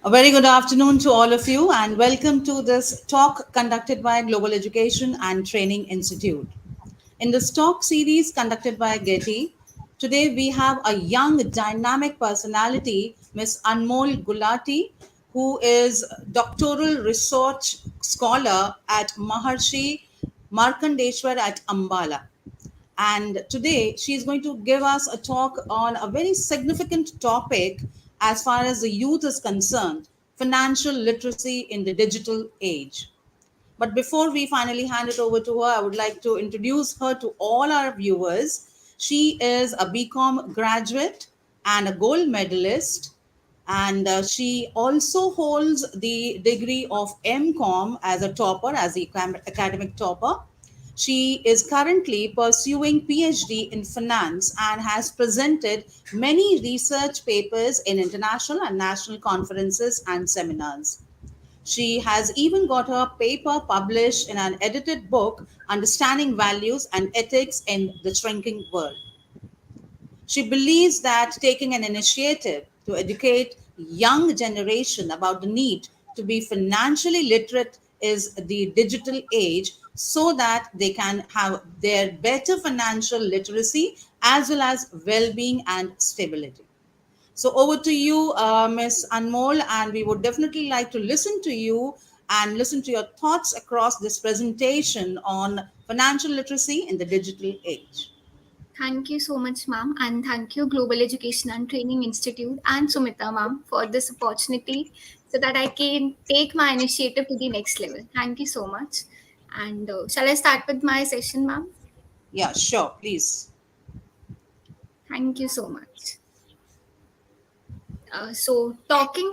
A very good afternoon to all of you, and welcome to this talk conducted by Global Education and Training Institute. In this talk series conducted by GETI, today we have a young, dynamic personality, Miss Anmol Gulati, who is doctoral research scholar at Maharshi Markandeshwar at Ambala. And today she is going to give us a talk on a very significant topic as far as the youth is concerned: financial literacy in the digital age. But before we finally hand it over to her, I would like to introduce her to all our viewers. She is a BCom graduate and a gold medalist, and she also holds the degree of MCom as a topper, as the academic topper. She is currently pursuing PhD in finance and has presented many research papers in international and national conferences and seminars. She has even got her paper published in an edited book, Understanding Values and Ethics in the Shrinking World. She believes that taking an initiative to educate young generation about the need to be financially literate is the digital age, so that they can have their better financial literacy as well as well-being and stability. So over to you, Ms. Anmol, and we would definitely like to listen to you and listen to your thoughts across this presentation on financial literacy in the digital age. Thank you so much, ma'am, and thank you, Global Education and Training Institute and Sumita, ma'am, for this opportunity so that I can take my initiative to the next level. Thank you so much. And shall I start with my session, ma'am? Yeah, sure, please. Thank you so much. Starting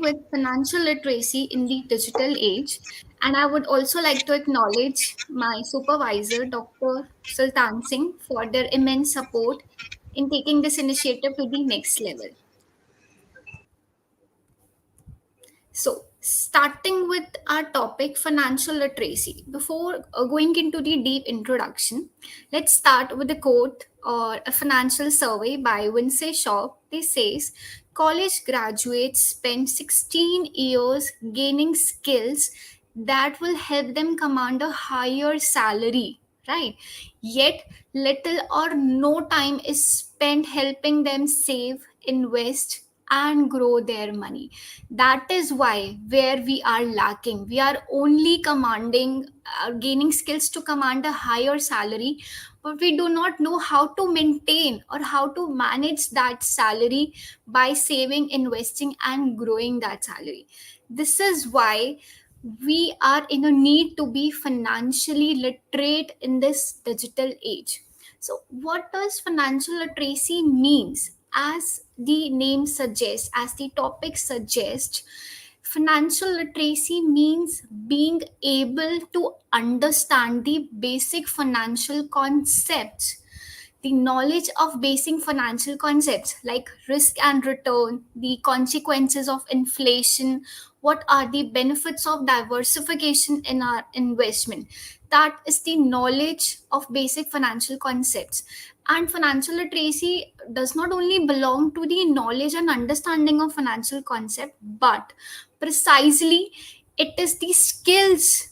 with financial literacy in the digital age, and I would also like to acknowledge my supervisor, Dr. Sultan Singh, for their immense support in taking this initiative to the next level. So, starting with our topic, financial literacy. Before going into the deep introduction, let's start with a quote or a financial survey by Winsey Shaw. This says, college graduates spend 16 years gaining skills that will help them command a higher salary, right? Yet, little or no time is spent helping them save, invest, and grow their money. That is why where we are lacking, we are only commanding gaining skills to command a higher salary, but we do not know how to maintain or how to manage that salary by saving, investing, and growing that salary. This is why we are in a need to be financially literate in this digital age. So what does financial literacy means? As the name suggests, as the topic suggests, financial literacy means being able to understand the basic financial concepts, the knowledge of basic financial concepts like risk and return, the consequences of inflation, what are the benefits of diversification in our investment. That is the knowledge of basic financial concepts. And financial literacy does not only belong to the knowledge and understanding of financial concept, but precisely it is the skills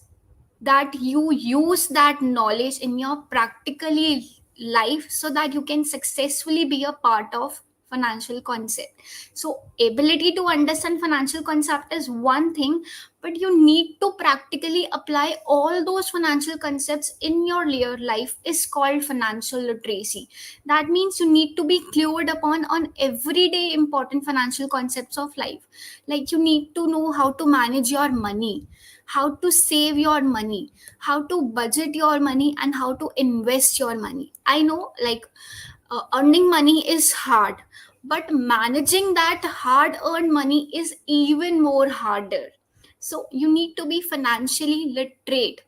that you use that knowledge in your practically life so that you can successfully be a part of financial concept. So ability to understand financial concept is one thing, but you need to practically apply all those financial concepts in your real life is called financial literacy. That means you need to be clued upon on everyday important financial concepts of life. Like you need to know how to manage your money, how to save your money, how to budget your money, and how to invest your money. I know, like, earning money is hard, but managing that hard earned money is even more harder. So you need to be financially literate.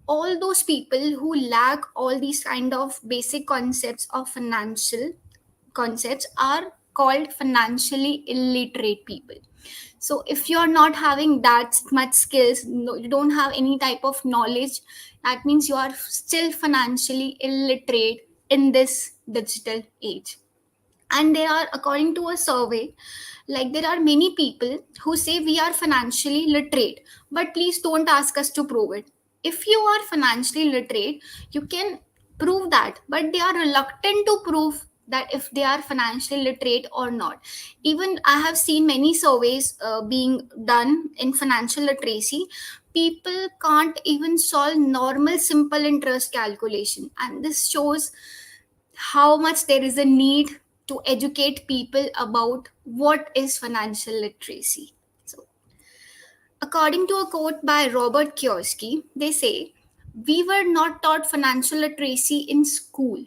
All those people who lack all these kind of basic concepts of financial concepts are called financially illiterate people. So if you're not having that much skills, no, you don't have any type of knowledge, that means you are still financially illiterate in this digital age. And there are, according to a survey, like there are many people who say we are financially literate, but please don't ask us to prove it. If you are financially literate, you can prove that, but they are reluctant to prove that if they are financially literate or not. Even I have seen many surveys being done in financial literacy. People can't even solve normal simple interest calculation, and this shows how much there is a need to educate people about what is financial literacy. So, according to a quote by Robert Kiyosaki, they say, "We were not taught financial literacy in school.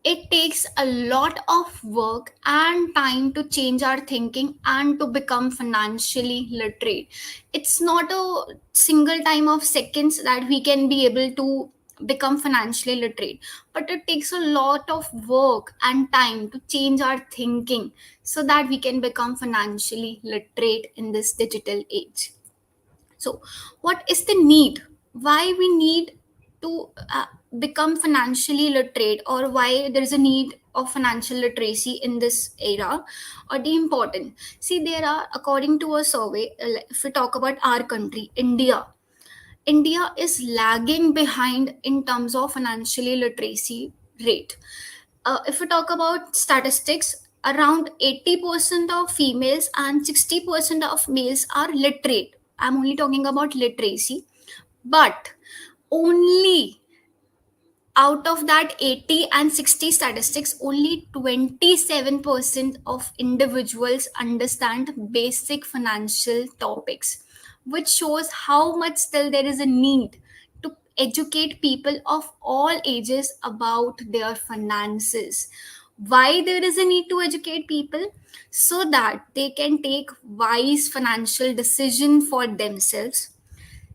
It takes a lot of work and time to change our thinking and to become financially literate. It's not a single time of seconds that we can be able to become financially literate, but it takes a lot of work and time to change our thinking so that we can become financially literate in this digital age." So, what is the need? Why we need to become financially literate, or why there is a need of financial literacy in this era, or the important? See, there are, according to a survey, if we talk about our country, India is lagging behind in terms of financially literacy rate. If we talk about statistics, around 80% of females and 60% of males are literate. I'm only talking about literacy, but only out of that 80 and 60 statistics, only 27% of individuals understand basic financial topics, which shows how much still there is a need to educate people of all ages about their finances. Why there is a need to educate people? So that they can take wise financial decision for themselves,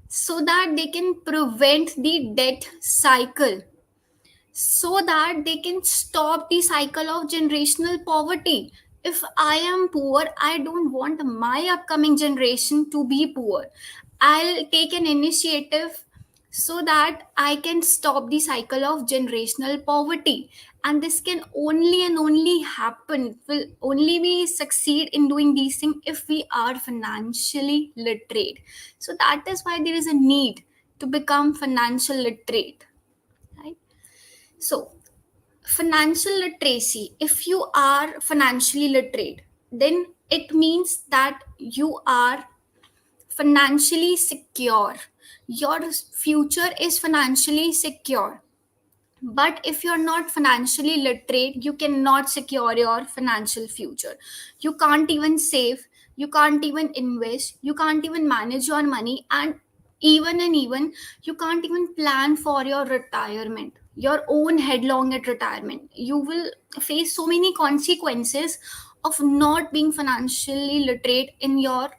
so that they can prevent the debt cycle, so that they can stop the cycle of generational poverty. If I am poor, I don't want my upcoming generation to be poor. I'll take an initiative so that I can stop the cycle of generational poverty. And this can only and only happen, will only we succeed in doing these things if we are financially literate. So that is why there is a need to become financial literate, right? So, financial literacy, if you are financially literate, then it means that you are financially secure. Your future is financially secure. But if you're not financially literate, you cannot secure your financial future. You can't even save, you can't even invest, you can't even manage your money, and even you can't even plan for your retirement, your own headlong at retirement. You will face so many consequences of not being financially literate in your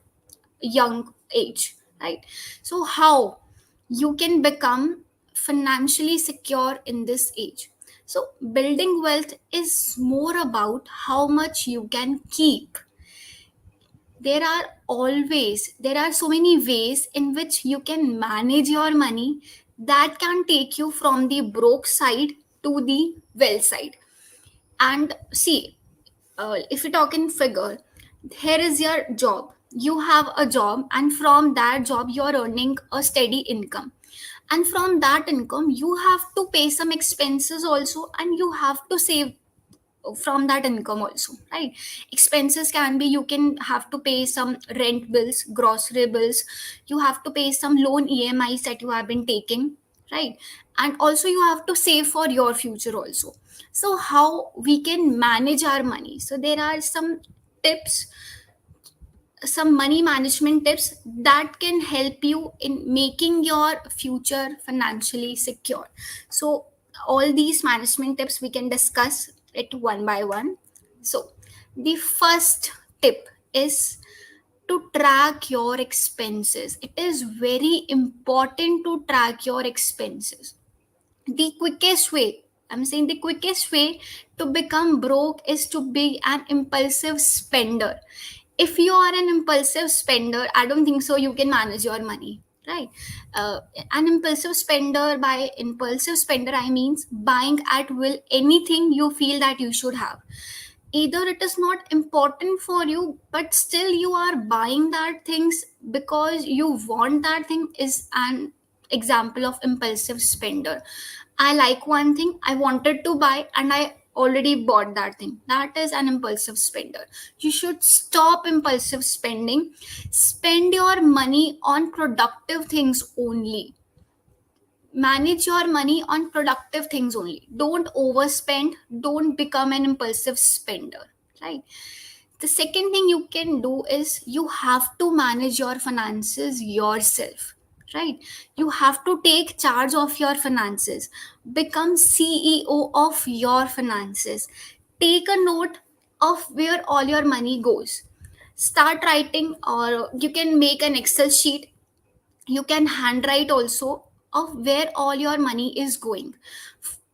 young age, right? So how you can become financially secure in this age? So building wealth is more about how much you can keep. There are so many ways in which you can manage your money that can take you from the broke side to the well side. And see, if you talk in figure, here is your job. You have a job, and from that job, you are earning a steady income. And from that income, you have to pay some expenses also, and you have to save from that income also, right? Expenses can be, you can have to pay some rent bills, grocery bills, you have to pay some loan EMIs that you have been taking, right? And also you have to save for your future also. So how we can manage our money? So there are some tips, some money management tips that can help you in making your future financially secure. So all these management tips we can discuss it one by one. So the first tip is to track your expenses. It is very important to track your expenses. The quickest way, I'm saying the quickest way to become broke is to be an impulsive spender. If you are an impulsive spender, I don't think so you can manage your money. right? uh, an impulsive spender, by impulsive spender I means buying at will anything you feel that you should have. Either it is not important for you, but still you are buying that things because you want that thing, is an example of impulsive spender. I like one thing, I wanted to buy, and I already bought that thing. That is an impulsive spender. You should stop impulsive spending. Spend your money on productive things only. Manage your money on productive things only. Don't overspend. Don't become an impulsive spender, right? The second thing you can do is you have to manage your finances yourself, right? You have to take charge of your finances. Become CEO of your finances. Take a note of where all your money goes. Start writing, or you can make an Excel sheet. You can handwrite also of where all your money is going.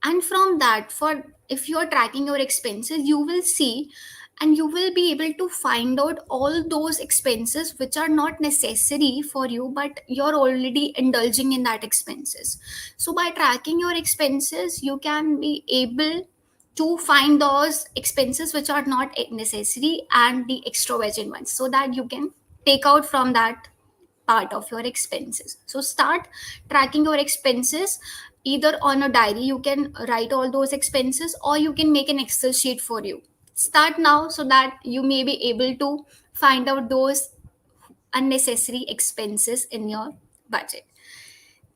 And from that, for if you are tracking your expenses, you will see and you will be able to find out all those expenses which are not necessary for you, but you're already indulging in that expenses. So by tracking your expenses, you can be able to find those expenses which are not necessary and the extravagant ones, so that you can take out from that part of your expenses. So start tracking your expenses either on a diary. You can write all those expenses, or you can make an Excel sheet for you. Start now so that you may be able to find out those unnecessary expenses in your budget.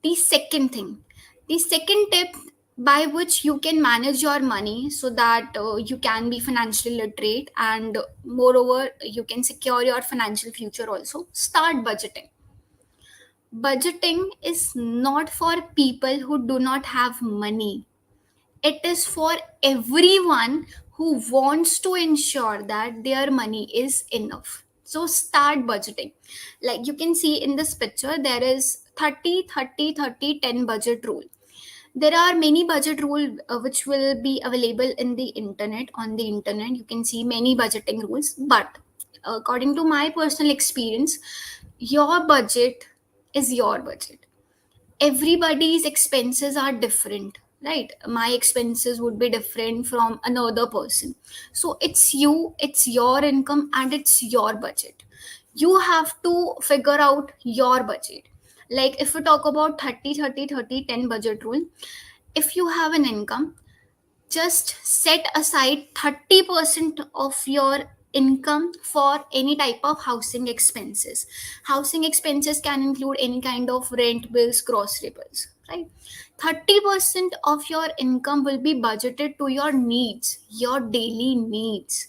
The second thing, the second tip by which you can manage your money so that you can be financially literate, and moreover you can secure your financial future also, start budgeting. Budgeting is not for people who do not have money. It is for everyone who wants to ensure that their money is enough. So start budgeting. Like you can see in this picture, there is 30 30 30 10 budget rule. There are many budget rule which will be available in the internet. On the internet you can see many budgeting rules, but according to my personal experience, your budget is your budget. Everybody's expenses are different, right? My expenses would be different from another person. So it's you, it's your income, and it's your budget. You have to figure out your budget. Like if we talk about 30 30 30 10 budget rule, if you have an income, just set aside 30% of your income for any type of housing expenses. Housing expenses can include any kind of rent bills, grocery bills, right? 30% of your income will be budgeted to your needs, your daily needs.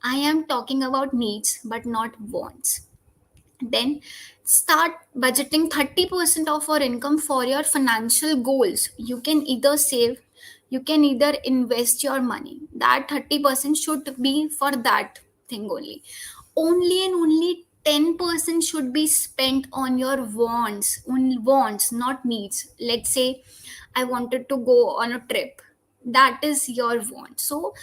I am talking about needs but not wants. Then start budgeting 30% of our income for your financial goals. You can either save, you can either invest your money. That 30% should be for that thing only. Only and only 10% should be spent on your wants, on wants, not needs. Let's say I wanted to go on a trip. That is your want. So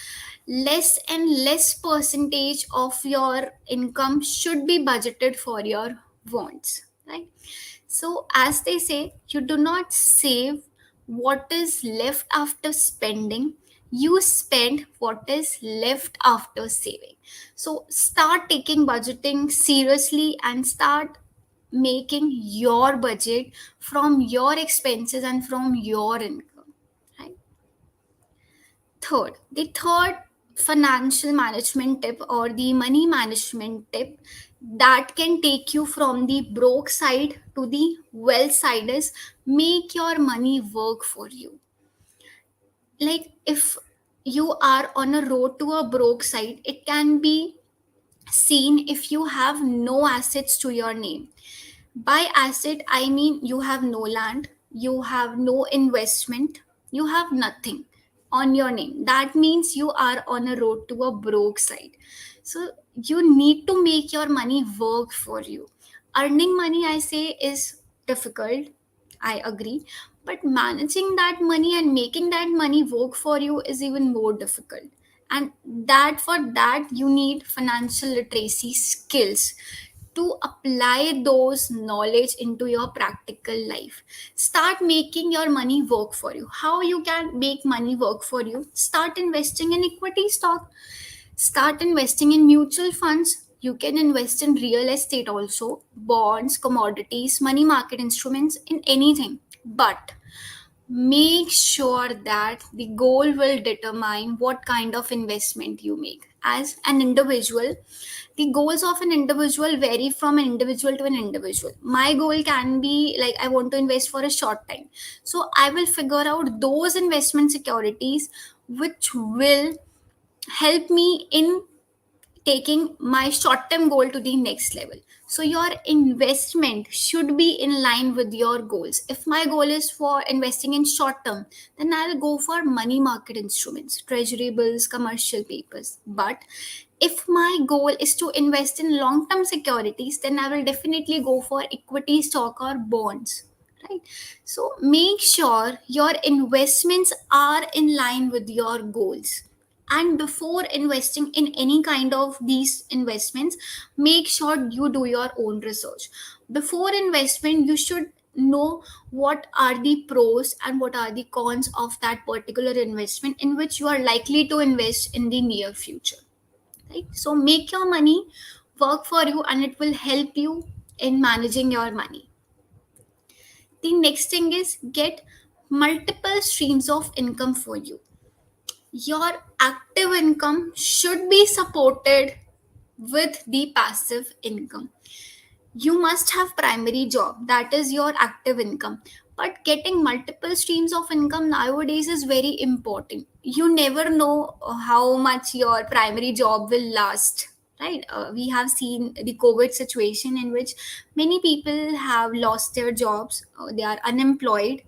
less and less percentage of your income should be budgeted for your wants, right? So as they say, you do not save what is left after spending, you spend what is left after saving. So start taking budgeting seriously and start making your budget from your expenses and from your income, right? The third financial management tip, or the money management tip, that can take you from the broke side to the wealth side is make your money work for you. Like if you are on a road to a broke side, it can be seen if you have no assets to your name. By asset, I mean you have no land, you have no investment, you have nothing on your name. That means you are on a road to a broke side. So you need to make your money work for you. Earning money, I say, is difficult. I agree. But managing that money and making that money work for you is even more difficult. And that for that you need financial literacy skills to apply those knowledge into your practical life. Start making your money work for you. How you can make money work for you? Start investing in equity stock, start investing in mutual funds. You can invest in real estate also, bonds, commodities, money market instruments, in anything. But make sure that the goal will determine what kind of investment you make. As an individual, the goals of an individual vary from an individual to an individual. My goal can be like, I want to invest for a short time, so I will figure out those investment securities which will help me in taking my short term goal to the next level. So your investment should be in line with your goals. If my goal is for investing in short term, then I'll go for money market instruments, treasury bills, commercial papers. But if my goal is to invest in long term securities, then I will definitely go for equity stock or bonds, right? So make sure your investments are in line with your goals. And before investing in any kind of these investments, make sure you do your own research. Before investment, you should know what are the pros and what are the cons of that particular investment in which you are likely to invest in the near future, right? So make your money work for you, and it will help you in managing your money. The next thing is get multiple streams of income for you. Your active income should be supported with the passive income. You must have primary job, that is your active income, but getting multiple streams of income nowadays is very important. You never know how much your primary job will last, right? We have seen the COVID situation in which many people have lost their jobs, they are unemployed.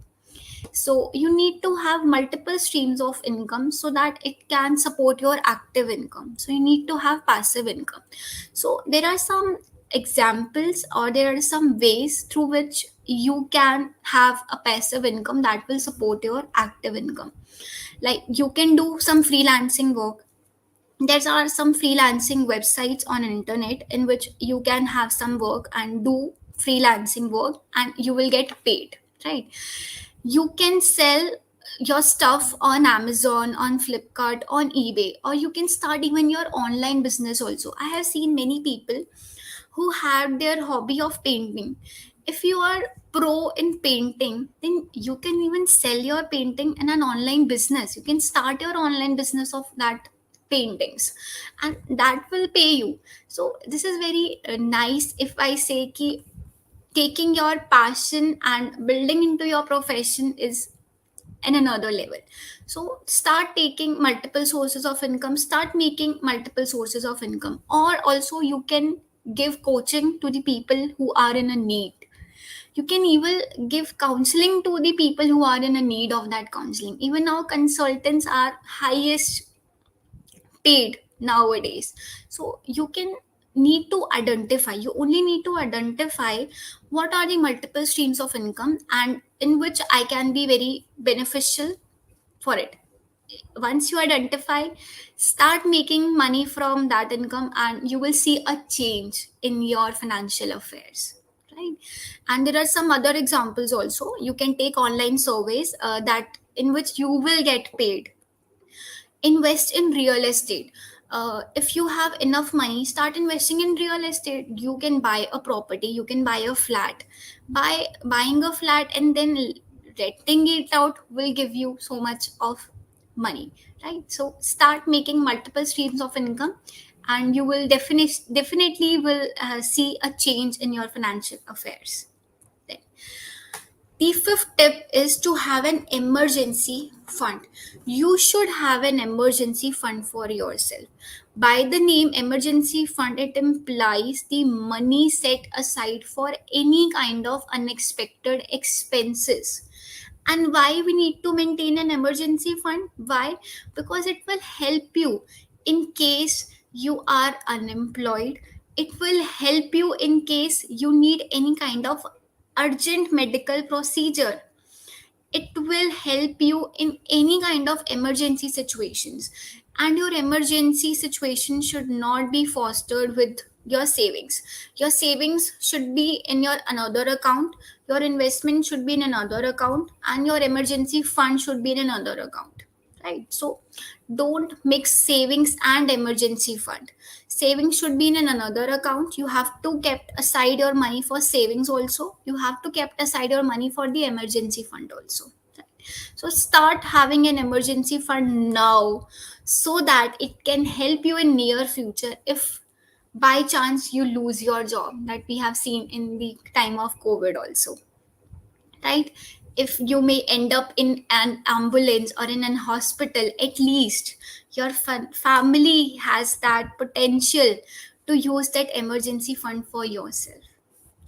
So you need to have multiple streams of income so that it can support your active income. So you need to have passive income. So there are some examples, or there are some ways through which you can have a passive income that will support your active income. Like you can do some freelancing work. There are some freelancing websites on internet in which you can have some work and do freelancing work and you will get paid, right? You can sell your stuff on Amazon, on Flipkart, on eBay, or you can start even your online business also. I have seen many people who had their hobby of painting. If you are pro in painting, then you can even sell your painting in an online business. You can start your online business of that paintings, and that will pay you. So this is very nice. If I say ki taking your passion and building into your profession is in another level. So start taking multiple sources of income, start making multiple sources of income. Or also you can give coaching to the people who are in a need. You can even give counseling to the people who are in a need of that counseling. Even now consultants are highest paid nowadays. So you can need to identify, you only need to identify what are the multiple streams of income and in which I can be very beneficial for it. Once you identify, start making money from that income and you will see a change in your financial affairs, right? And there are some other examples also. You can take online surveys that in which you will get paid. Invest in real estate. If you have enough money, start investing in real estate. You can buy a property, you can buy a flat. By buying a flat and then renting it out will give you so much of money, right? So start making multiple streams of income and you will definitely will see a change in your financial affairs. Then the fifth tip is to have an emergency fund. You should have an emergency fund for yourself. By the name emergency fund, it implies the money set aside for any kind of unexpected expenses. And why we need to maintain an emergency fund? Why? Because it will help you in case you are unemployed. It will help you in case you need any kind of urgent medical procedure. It will help you in any kind of emergency situations. And your emergency situation should not be fostered with your savings. Your savings should be in your another account, your investment should be in another account, and your emergency fund should be in another account, right? So don't mix savings and emergency fund. Savings should be in another account. You have to kept aside your money for savings also, you have to kept aside your money for the emergency fund also. So start having an emergency fund now, so that it can help you in near future if by chance you lose your job, that we have seen in the time of COVID also, right? If you may end up in an ambulance or in an hospital, at least your family has that potential to use that emergency fund for yourself,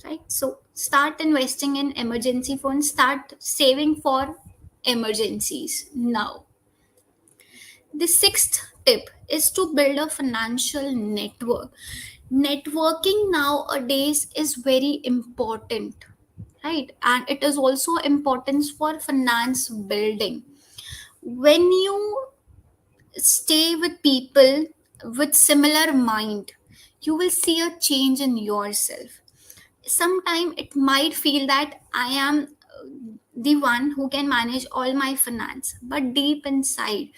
right? So start investing in emergency funds, start saving for emergencies now. The sixth tip is to build a financial network. Networking nowadays is very important, right? And it is also important for finance building. When you stay with people with similar mind, you will see a change in yourself. Sometimes it might feel that I am the one who can manage all my finance, but deep inside,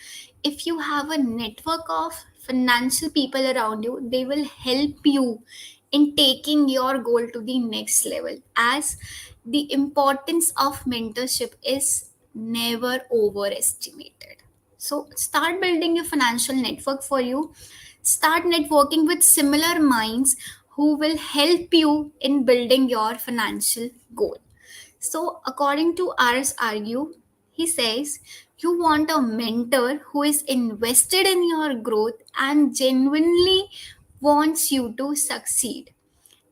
if you have a network of financial people around you, they will help you in taking your goal to the next level, as the importance of mentorship is never overestimated. So start building a financial network for you. Start networking with similar minds who will help you in building your financial goal. So, according to Ars Argue, he says you want a mentor who is invested in your growth and genuinely wants you to succeed.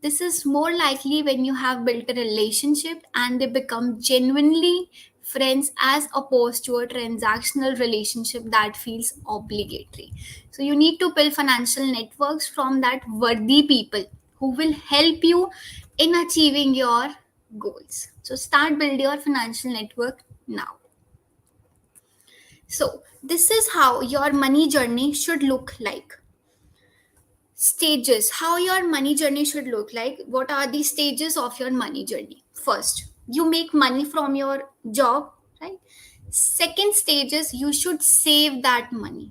This is more likely when you have built a relationship and they become genuinely friends, as opposed to a transactional relationship that feels obligatory. So you need to build financial networks from that worthy people who will help you in achieving your goals. So start build your financial network now. So this is how your money journey should look like. Stages, how your money journey should look like. What are the stages of your money journey? First, you make money from your job, right? Second stage is you should save that money.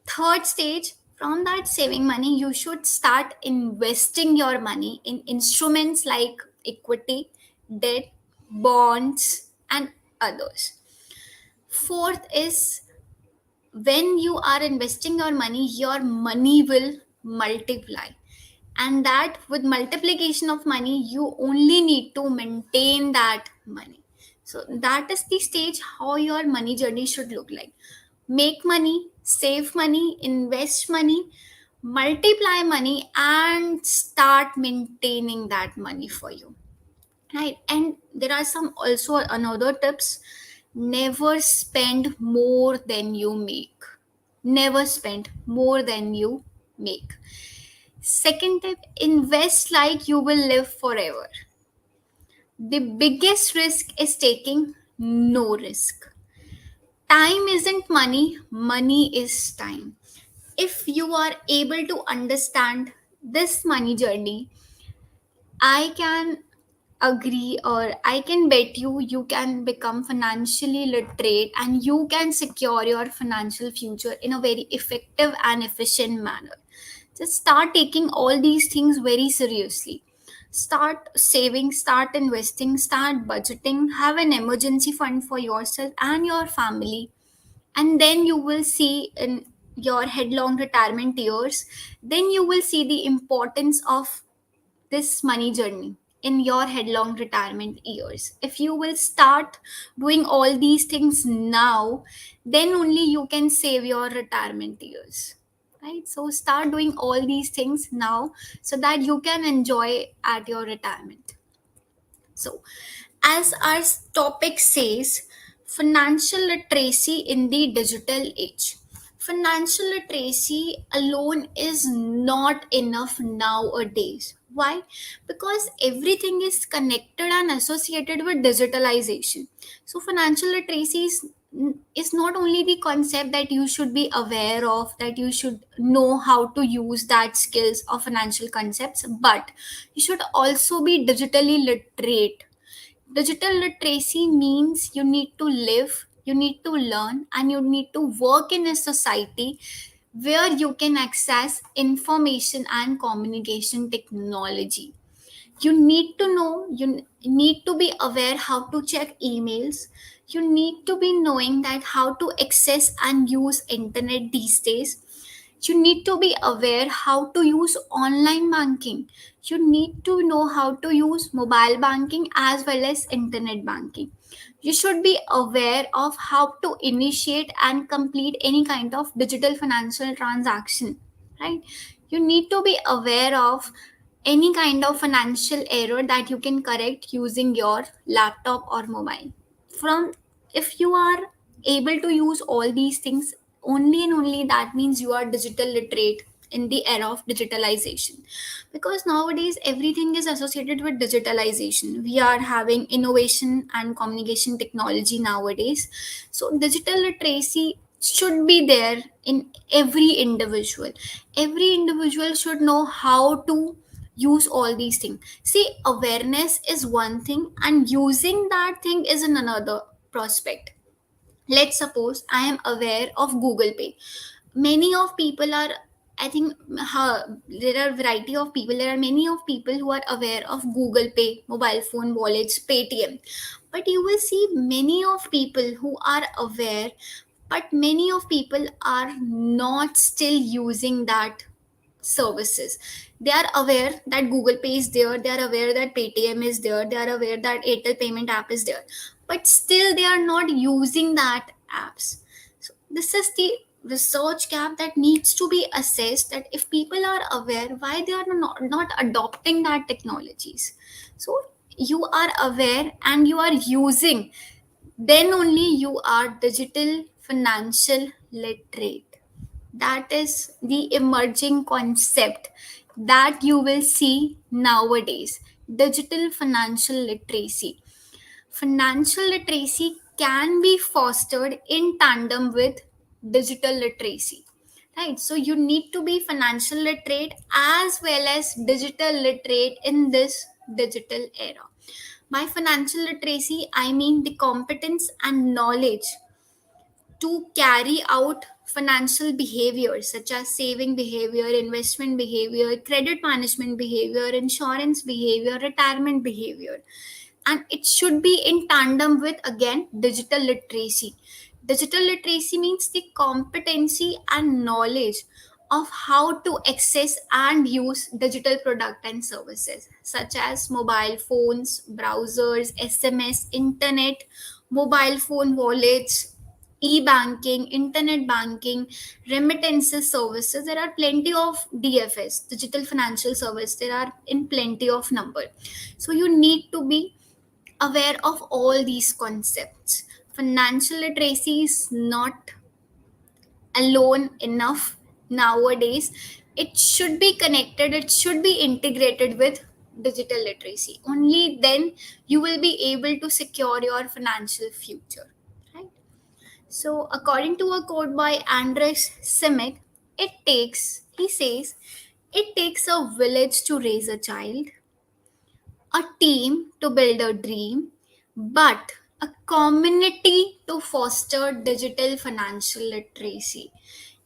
Third stage, from that saving money you should start investing your money in instruments like equity, debt, bonds, and others. Fourth is, when you are investing your money will multiply, and that with multiplication of money you only need to maintain that money. So that is the stage how your money journey should look like. Make money, save money, invest money, multiply money, and start maintaining that money for you, right? And there are some also another tips. Never spend more than you make. Never spend more than you make. Second tip, invest like you will live forever. The biggest risk is taking no risk. Time isn't money, money is time. If you are able to understand this money journey, I can agree, or I can bet you can become financially literate and you can secure your financial future in a very effective and efficient manner. Just start taking all these things very seriously. Start saving, start investing, start budgeting, have an emergency fund for yourself and your family. And then you will see in your headlong retirement years, then you will see the importance of this money journey in your headlong retirement years. If you will start doing all these things now, then only you can save your retirement years. Right? So start doing all these things now so that you can enjoy at your retirement. So, as our topic says, financial literacy in the digital age. Financial literacy alone is not enough nowadays. Why? Because everything is connected and associated with digitalization. So, financial literacy is is not only the concept that you should be aware of, that you should know how to use that skills of financial concepts, but you should also be digitally literate. Digital literacy means you need to live, you need to learn, and you need to work in a society where you can access information and communication technology. You need to know, need to be aware how to check emails. You need to be knowing that how to access and use internet these days. You need to be aware how to use online banking. You need to know how to use mobile banking as well as internet banking. You should be aware of how to initiate and complete any kind of digital financial transaction, right? You need to be aware of any kind of financial error that you can correct using your laptop or mobile. From If you are able to use all these things, only and only that means you are digital literate in the era of digitalization. Because nowadays everything is associated with digitalization. We are having innovation and communication technology nowadays, so digital literacy should be there in every individual. Every individual should know how to use all these things. See, awareness is one thing and using that thing is in another prospect. Let's suppose I am aware of Google Pay. Many of people are, I think, there are variety of people, there are many of people who are aware of Google Pay, mobile phone wallets, Paytm. But you will see many of people who are aware, but many of people are not still using that services. They are aware that Google Pay is there, they are aware that Paytm is there, they are aware that Airtel payment app is there, but still they are not using that apps. So this is the research gap that needs to be assessed, that if people are aware, why they are not adopting that technologies. So you are aware and you are using, then only you are digital financial literate. That is the emerging concept that you will see nowadays. Digital financial literacy. Financial literacy can be fostered in tandem with digital literacy. Right? So you need to be financial literate as well as digital literate in this digital era. By financial literacy, I mean the competence and knowledge to carry out financial behaviors such as saving behavior, investment behavior, credit management behavior, insurance behavior, retirement behavior. And it should be in tandem with, again, digital literacy. Digital literacy means the competency and knowledge of how to access and use digital product and services such as mobile phones, browsers, SMS, internet, mobile phone wallets, e-banking, internet banking, remittances services. There are plenty of DFS, digital financial service. There are in plenty of number. So you need to be aware of all these concepts. Financial literacy is not alone enough nowadays. It should be connected, it should be integrated with digital literacy. Only then you will be able to secure your financial future. Right? So, according to a quote by Andres Simic, he says, it takes a village to raise a child, a team to build a dream, but a community to foster digital financial literacy.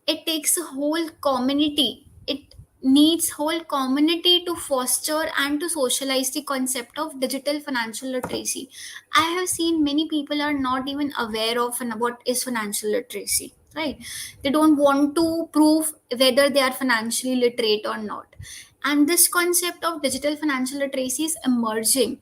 It takes a whole community. It needs whole community to foster and to socialize the concept of digital financial literacy. I have seen many people are not even aware of what is financial literacy, right? They don't want to prove whether they are financially literate or not. And this concept of digital financial literacy is emerging.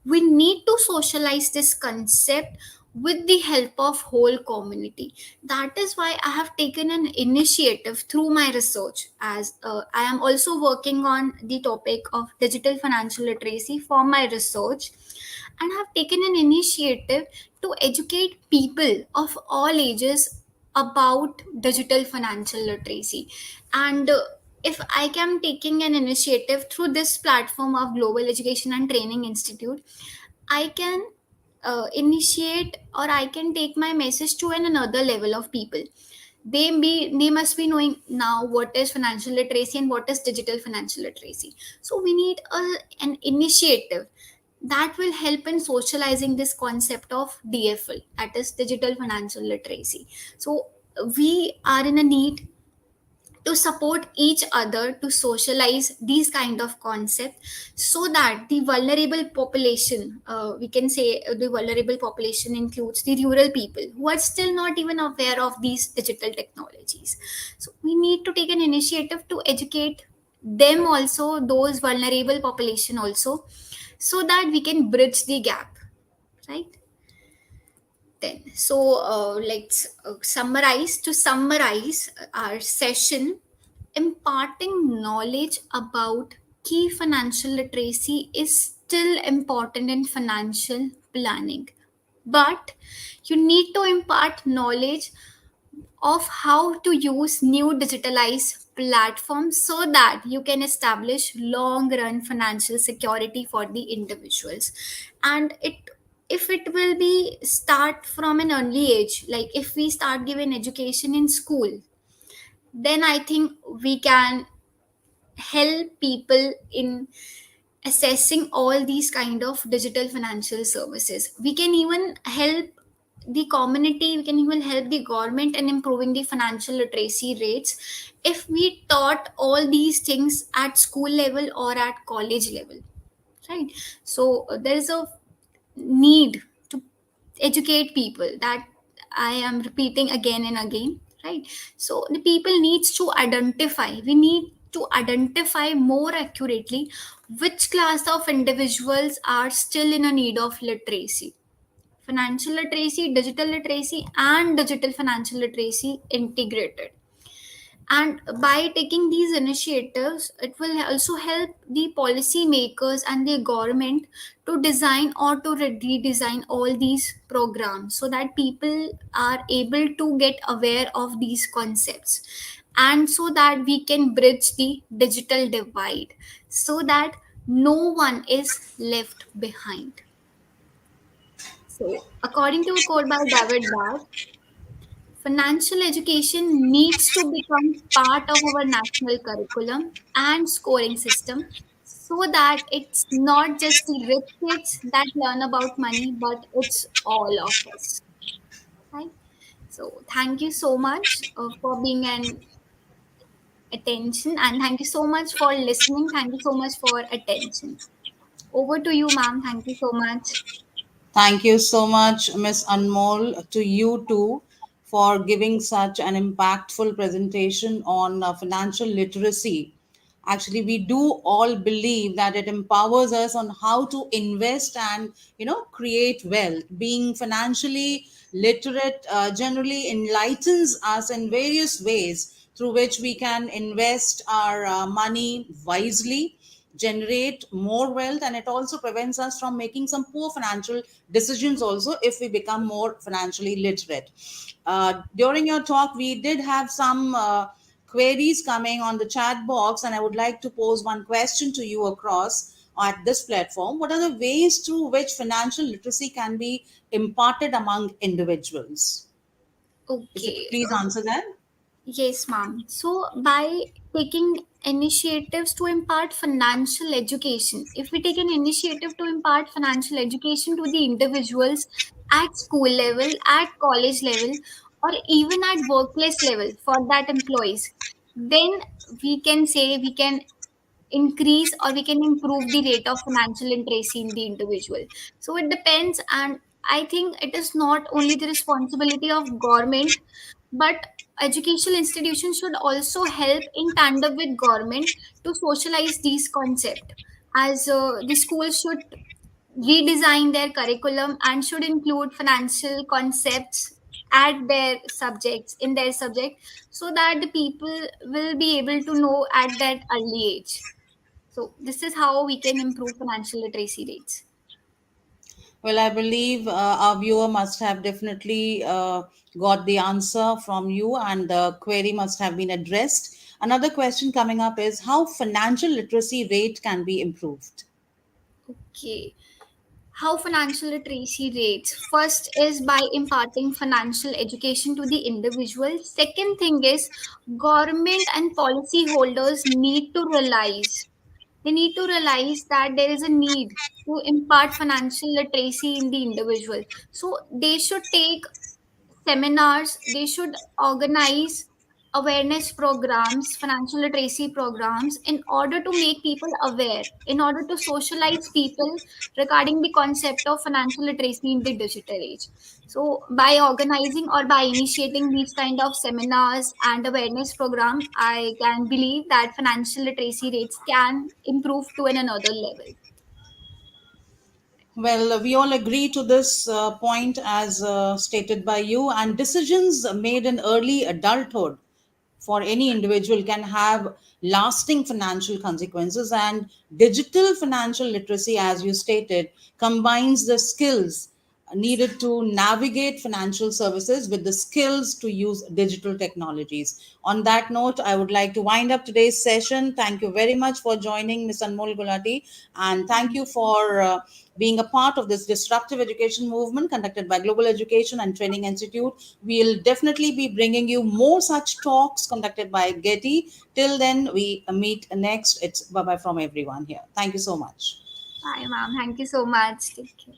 We need to socialize this concept with the help of whole community. That is why I have taken an initiative through my research, as I am also working on the topic of digital financial literacy for my research, and have taken an initiative to educate people of all ages about digital financial literacy. And if I am taking an initiative through this platform of Global Education and Training Institute, I can initiate, or I can take my message to another level of people. They must be knowing now what is financial literacy and what is digital financial literacy. So we need an initiative that will help in socializing this concept of DFL, that is digital financial literacy. So we are in a need to support each other to socialize these kind of concepts, so that the vulnerable population, we can say the vulnerable population includes the rural people who are still not even aware of these digital technologies. So we need to take an initiative to educate them also, those vulnerable population also, so that we can bridge the gap, right? Then so let's summarize our session. Imparting knowledge about key financial literacy is still important in financial planning, but you need to impart knowledge of how to use new digitalized platforms, so that you can establish long run financial security for the individuals. And it, if it will be start from an early age, like if we start giving education in school, then I think we can help people in assessing all these kind of digital financial services. We can even help the community, we can even help the government in improving the financial literacy rates, if we taught all these things at school level or at college level, right? So there is a need to educate people, that I am repeating again and again, right? So the people needs to identify, we need to identify more accurately which class of individuals are still in a need of literacy, financial literacy, digital literacy, and digital financial literacy integrated. And by taking these initiatives, it will also help the policy makers and the government to design or to redesign all these programs, so that people are able to get aware of these concepts, and so that we can bridge the digital divide, so that no one is left behind. So, according to a quote by David Barr, financial education needs to become part of our national curriculum and scoring system, so that it's not just the rich kids that learn about money, but it's all of us. Right? So, thank you so much for being an attention, and thank you so much for listening. Thank you so much for attention. Over to you, ma'am. Thank you so much. Thank you so much, Miss Anmol, to you too for giving such an impactful presentation on financial literacy. Actually, we do all believe that it empowers us on how to invest and create wealth. Being financially literate generally enlightens us in various ways through which we can invest our money wisely, generate more wealth, and it also prevents us from making some poor financial decisions also if we become more financially literate. During your talk we did have some queries coming on the chat box, and I would like to pose one question to you across at this platform. What are the ways through which financial literacy can be imparted among individuals? If you could Okay. please answer that. Yes, ma'am. So, by taking initiatives to impart financial education, if we take an initiative to impart financial education to the individuals at school level, at college level, or even at workplace level for that employees, then we can say we can increase or we can improve the rate of financial literacy in the individual. So it depends, and I think it is not only the responsibility of government, but educational institutions should also help in tandem with government to socialize these concepts, as the schools should redesign their curriculum and should include financial concepts at their subjects in their subject, so that the people will be able to know at that early age. So this is how we can improve financial literacy rates. Well, I believe our viewer must have definitely got the answer from you, and the query must have been addressed. Another question coming up is how financial literacy rate can be improved. Okay. How financial literacy rates? First is by imparting financial education to the individual. Second thing is government and policy holders need to realize that there is a need to impart financial literacy in the individual. So they should take seminars, they should organize awareness programs, financial literacy programs, in order to make people aware, in order to socialize people regarding the concept of financial literacy in the digital age. So by organizing or by initiating these kind of seminars and awareness program, I can believe that financial literacy rates can improve to another level. Well, we all agree to this point as stated by you, and decisions made in early adulthood for any individual can have lasting financial consequences. And digital financial literacy, as you stated, combines the skills needed to navigate financial services with the skills to use digital technologies. On that note, I would like to wind up today's session. Thank you very much for joining, Ms. Anmol Gulati, and thank you for being a part of this disruptive education movement conducted by Global Education and Training Institute. We'll definitely be bringing you more such talks conducted by Getty. Till then, we meet next. It's bye bye from everyone here. Thank you so much. Bye, ma'am. Thank you so much. Take care.